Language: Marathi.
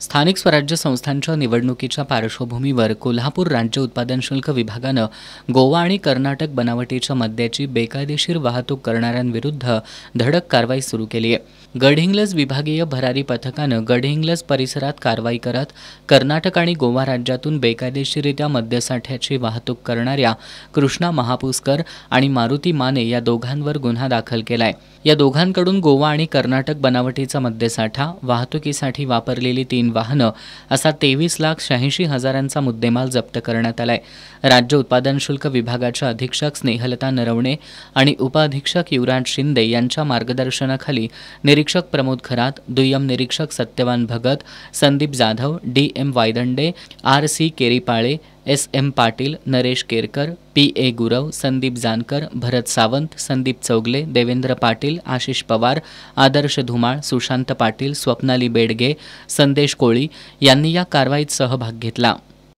स्थानिक स्वराज्य संस्थांच्या निवडणुकीच्या पार्श्वभूमीवर कोल्हापूर राज्य उत्पादन शुल्क विभागानं गोवा आणि कर्नाटक बनावटीच्या मद्याची बेकायदेशीर वाहतूक करणाऱ्यांविरुद्ध धडक कारवाई सुरू केली आहे. गडहिंग्लज विभागीय भरारी पथकानं गडहिंग्लज परिसरात कारवाई करत कर्नाटक आणि गोवा राज्यातून बेकायदेशीररित्या मद्यसाठ्याची वाहतूक करणाऱ्या कृष्णा महापुस्कर आणि मारुती माने या दोघांवर गुन्हा दाखल केलाय. या दोघांकडून गोवा आणि कर्नाटक बनावटीचा मद्यसाठा, वाहतुकीसाठी वापरलेली 3 वाहनं असा 23,86,000चा मुद्देमाल जप्त करण्यात आलाय. राज्य उत्पादन शुल्क विभागाच्या अधीक्षक स्नेहलता नरवणे आणि उपअधीक्षक युवराज शिंदे यांच्या मार्गदर्शनाखाली निरीक्षक प्रमोद खरात, दुय्यम निरीक्षक Satyavan Bhagat, Sandeep Jadhav, DM Vayadande, RC Keripale, SM Patil, Naresh Kerkar, PA Gurav, Sandeep Jankar, भरत सावंत, संदीप चौगले, देवेंद्र पाटील, आशिष पवार, आदर्श धुमाळ, सुशांत पाटील, स्वप्नाली बेडगे, संदेश कोळी यांनी या कारवाईत सहभाग घेतला.